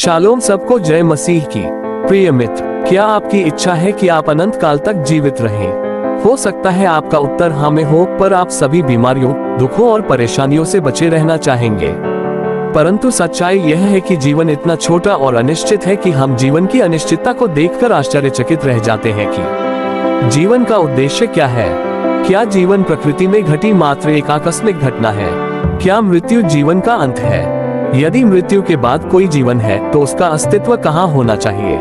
Shalom सबको जय मसीह की। प्रिय मित्र, क्या आपकी इच्छा है कि आप अनंत काल तक जीवित रहें? हो सकता है आपका उत्तर हाँ में हो, पर आप सभी बीमारियों, दुखों और परेशानियों से बचे रहना चाहेंगे। परंतु सच्चाई यह है कि जीवन इतना छोटा और अनिश्चित है कि हम जीवन की अनिश्चितता को देखकर आश्चर्यचकित रह जाते हैं कि जीवन का उद्देश्य क्या है। क्या जीवन प्रकृति में घटी मात्र एक आकस्मिक घटना है? क्या मृत्यु जीवन का अंत है? यदि मृत्यु के बाद कोई जीवन है तो उसका अस्तित्व कहाँ होना चाहिए?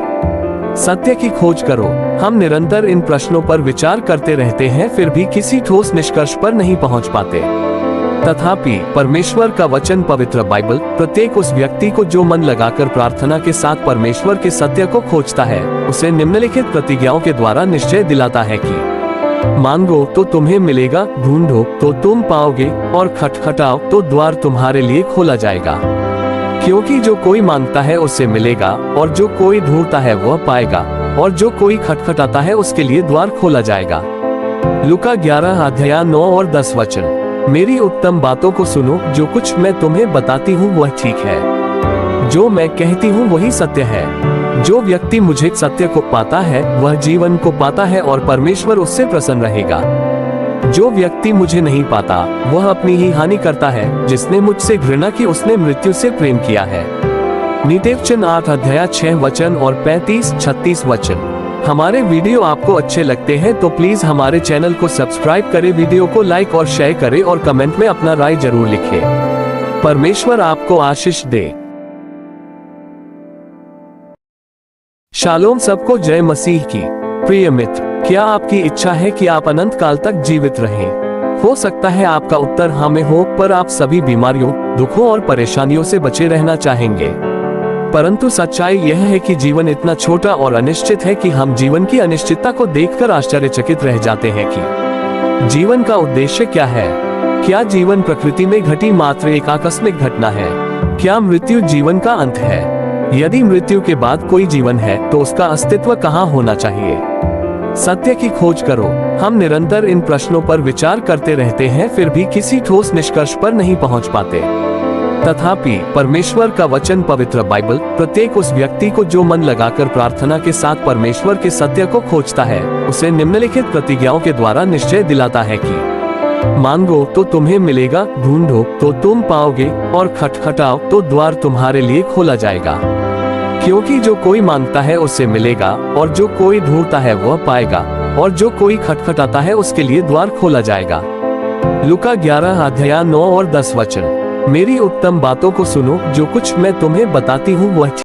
सत्य की खोज करो। हम निरंतर इन प्रश्नों पर विचार करते रहते हैं, फिर भी किसी ठोस निष्कर्ष पर नहीं पहुंच पाते। तथापि परमेश्वर का वचन, पवित्र बाइबल, प्रत्येक उस व्यक्ति को जो मन लगाकर प्रार्थना के साथ परमेश्वर के सत्य को खोजता है, उसे निम्नलिखित प्रतिज्ञाओं के द्वारा निश्चय दिलाता है कि मांगो तो तुम्हें मिलेगा, ढूंढो तो तुम पाओगे, और खटखटाओ तो द्वार तुम्हारे लिए खोला जाएगा। क्योंकि जो कोई मांगता है उससे मिलेगा, और जो कोई ढूंढता है वह पाएगा, और जो कोई खटखटाता है उसके लिए द्वार खोला जाएगा। लूका 11 अध्याय 9 और 10 वचन। मेरी उत्तम बातों को सुनो, जो कुछ मैं तुम्हें बताती हूँ वह ठीक है। जो मैं कहती हूँ वही सत्य है। जो व्यक्ति मुझे सत्य को पाता है वह जीवन को पाता है और परमेश्वर उससे प्रसन्न रहेगा। जो व्यक्ति मुझे नहीं पाता वह अपनी ही हानि करता है। जिसने मुझसे घृणा की उसने मृत्यु से प्रेम किया है। नीतिवचन 8 अध्याय 6 वचन और 35-36 वचन। हमारे वीडियो आपको अच्छे लगते हैं तो प्लीज हमारे चैनल को सब्सक्राइब करें, वीडियो को लाइक और शेयर करें और कमेंट में अपना राय जरूर लिखें। परमेश्वर आपको आशीष दे। शालोम सबको जय मसीह की। प्रिय मित्र, क्या आपकी इच्छा है कि आप अनंत काल तक जीवित रहें? हो सकता है आपका उत्तर हाँ में हो, पर आप सभी बीमारियों, दुखों और परेशानियों से बचे रहना चाहेंगे। परंतु सच्चाई यह है कि जीवन इतना छोटा और अनिश्चित है कि हम जीवन की अनिश्चितता को देखकर आश्चर्यचकित रह जाते हैं कि जीवन का उद्देश्य क्या है। क्या जीवन प्रकृति में घटी मात्र एक आकस्मिक घटना है? क्या मृत्यु जीवन का अंत है? यदि मृत्यु के बाद कोई जीवन है तो उसका अस्तित्व कहाँ होना चाहिए? सत्य की खोज करो। हम निरंतर इन प्रश्नों पर विचार करते रहते हैं, फिर भी किसी ठोस निष्कर्ष पर नहीं पहुंच पाते। तथापि परमेश्वर का वचन, पवित्र बाइबल, प्रत्येक उस व्यक्ति को जो मन लगाकर प्रार्थना के साथ परमेश्वर के सत्य को खोजता है, उसे निम्नलिखित प्रतिज्ञाओं के द्वारा निश्चय दिलाता है कि मांगो तो तुम्हें मिलेगा, ढूंढो तो तुम पाओगे, और खटखटाओ तो द्वार तुम्हारे लिए खोला जाएगा। क्योंकि जो कोई मांगता है उससे मिलेगा, और जो कोई ढूंढता है वह पाएगा, और जो कोई खटखटाता है उसके लिए द्वार खोला जाएगा। लूका 11 अध्याय 9 और 10 वचन। मेरी उत्तम बातों को सुनो, जो कुछ मैं तुम्हें बताती हूँ वह